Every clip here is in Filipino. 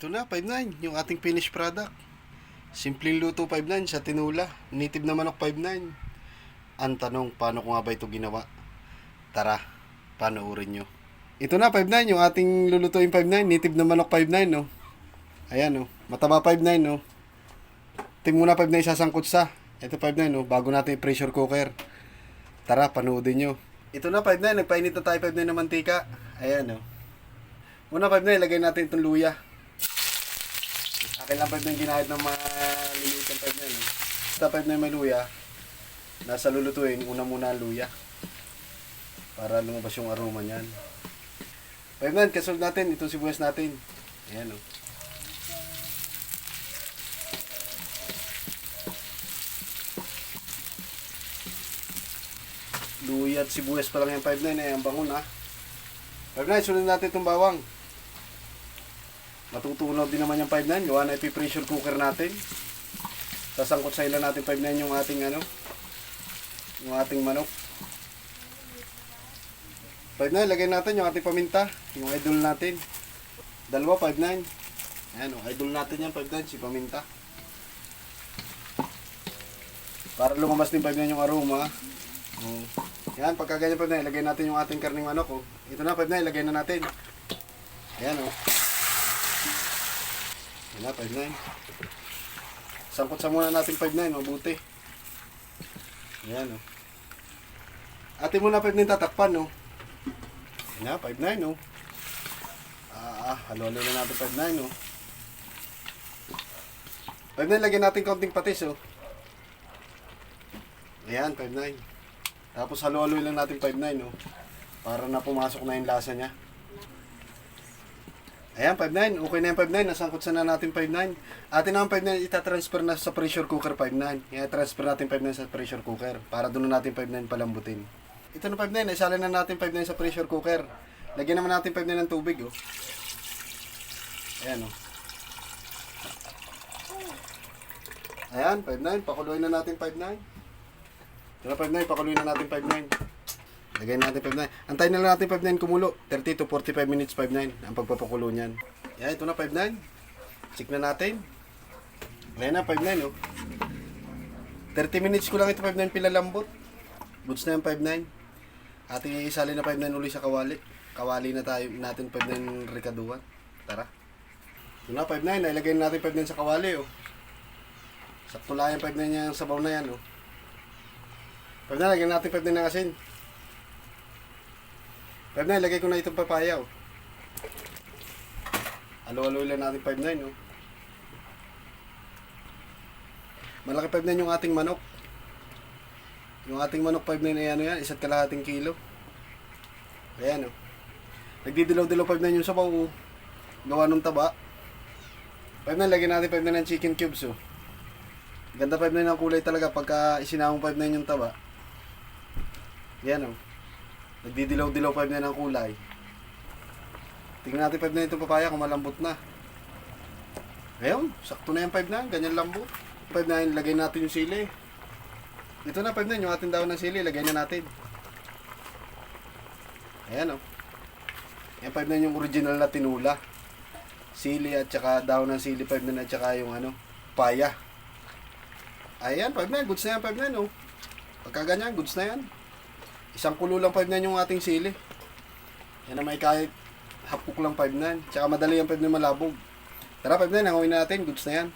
Ito na, 5-9, yung ating finished product. Simpleng luto 5-9 sa tinula. Native na manok 5-9. Ang tanong, paano ko nga ba ito ginawa? Tara, panoorin nyo. Ito na, 5-9, yung ating lulutuin 5-9. Native na manok 5-9, no? Ayan, no? Mataba 5-9, no? Ting muna 5-9 sasangkot sa. Ito 5-9, no? Bago natin pressure cooker. Tara, panoodin nyo. Ito na, 5-9, nagpainit na tayo 5-9 na mantika. Ayan, no? Muna 5-9, lagay natin itong luya. Akin lang 5 na yung ginahit ng maliliit ng 5 na yun. Basta 5 na yung may luya, nasa lulutuin, una muna ang luya. Para lumabas yung aroma niyan. 5 na, kasunod natin, itong sibuyas natin. Ayan o. Luya at sibuyas pa lang yung 5 na yun, ang bango na. 5 na, sunod natin itong bawang. Matutunaw din naman yung 5-9. Gawa na ipi-pressure cooker natin. Sasangkot sa ilan natin 5-9 yung ating yung ating manok. 5-9, lagay natin yung ating paminta. Yung idol natin. Dalawa 5-9. Ayan o, idol natin yan 5-9, si paminta. Para lumabas din 5-9 yung aroma. Yan, pagka ganyan 5-9, lagay natin yung ating karning manok. Ito na 5-9, lagay na natin. Ayan o. Yan na, 5-9. Sangkot sa muna natin 5-9, mabuti. Ayan, o. Atin muna 5-9 tatakpan, no. Yan na, 5-9, no. Halo-halo na natin 5-9, no. 5-9, lagyan natin kaunting patis, oh. Ayan, 5-9. Tapos halo-halo lang natin 5-9, no. Para na pumasok na yung lasa niya. Ayan, 5-9. Okay na yung 5-9. Nasangkot na natin 5-9. Atin naman 5-9, itatransfer na sa pressure cooker 5-9. Kaya transfer natin 5-9 sa pressure cooker. Para doon na natin 5-9 palambutin. Ito na 5-9. Isalin na natin 5-9 sa pressure cooker. Lagyan naman natin 5-9 ng tubig, oh. Ayan, oh. Ayan, 5-9. Pakuluin na natin 5-9. Ito na 5-9. Pakuluin na natin 5-9. Lagay natin 5-9. Antayin na lang natin 5-9 kumulo. 30 to 45 minutes 5-9 ang pagpapakulo niyan. Yan, ito na 5-9. Check na natin. Ayan na 5-9, oh. 30 minutes ko lang ito 5-9 pilalambot. Goods na yung 5-9. Ating isali na 5-9 uli sa kawali. Kawali na tayo natin 5-9 rekaduan. Tara. Ito na 5-9. Nailagay na natin 5-9 sa kawali, oh. Sakto lang yung 5-9 niya sabaw na yan, oh. 5-9, lagyan natin 5-9 ng asin. 5-9, lagay ko na itong papaya, oh. Halo-halo lang natin 5-9, oh. Malaki 5-9 yung ating manok. Yung ating manok 5-9 ay ano yan, 1.5 kilo. Ayan, oh. Nagdidilaw-dilaw 5-9 yung sabaw, oh. Gawa ng taba. 5-9, lagyan natin 5-9 ng chicken cubes, oh. Ganda 5-9 ang kulay talaga pagka isinamong 5-9 yung taba. Yan, oh. Nagdidilaw-dilaw 5-9 ang kulay. Tingnan natin 5-9 itong papaya kung malambot na. Ayun, sakto na yung 5-9, ganyan lambot. 5-9, lagay natin yung sili. Ito na 5-9, yung ating daon ng sili, lagay na natin. Ayan, oh. Yan 5-9 yung original na tinula. Sili at saka daon ng sili 5-9 at saka yung papaya. Ayan, 5-9, goods na yan 5-9, oh. Pagka ganyan, goods na yan. Isang kulo lang 5-9 yung ating sili. Yan na may kahit hapok lang 5-9. Tsaka madali yung 5-9 malabog. Tara 5-9, hangawin na natin. Goods na yan.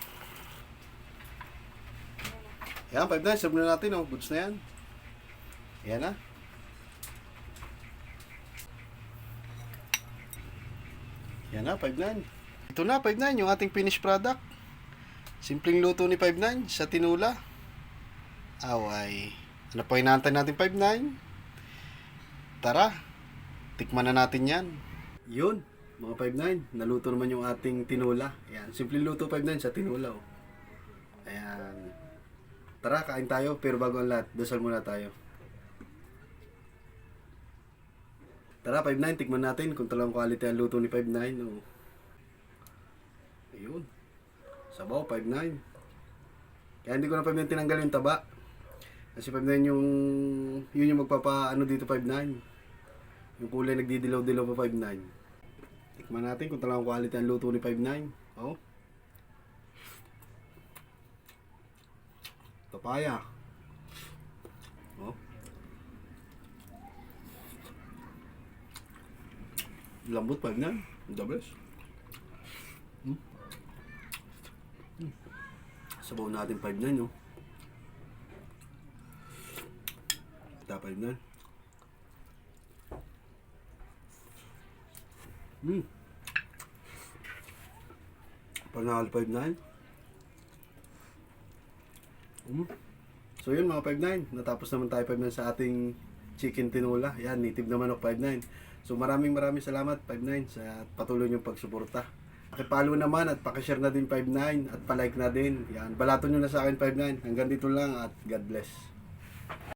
Yan 5-9, serve na natin, oh. Goods na yan. Yan na. Yan na, 5-9. Ito na, 5-9, yung ating finished product. Simpleng luto ni 5-9 sa tinula. Away. Ano pa hinahantay natin 5-9? Tara, tikman na natin yan. Yun, mga 5-9, naluto naman yung ating tinula. Ayan, simpleng luto 5-9 sa tinula, oh. Ayan. Tara, kain tayo, pero bago ang lahat, dasal muna tayo. Tara, 5-9, tikman natin kung talagang quality ang luto ni 5-9, oh. Ayun. Sabaw, 5-9. Kaya hindi ko na 5-9 tinanggal yung taba. Kasi 5-9 yun yung magpapa, dito 5-9. Yung kulay nagdidilaw-dilaw pa 5-9. Tikman natin kung talagang quality ang luto ni 59. Oh. Papaya. Oh. Lambot 59. The best. Sabaw natin 59, no? Ita 59. Panalo 59. So yun mga 59, natapos naman tayo 59 sa ating chicken tinola. Yan, native na manok 59. So maraming salamat 59 sa patuloy niyong pagsuporta. Pakipalo naman at pakishare na din 59 at palike na din. Yan, balaton nyo na sa akin 59. Hanggang dito lang at God bless.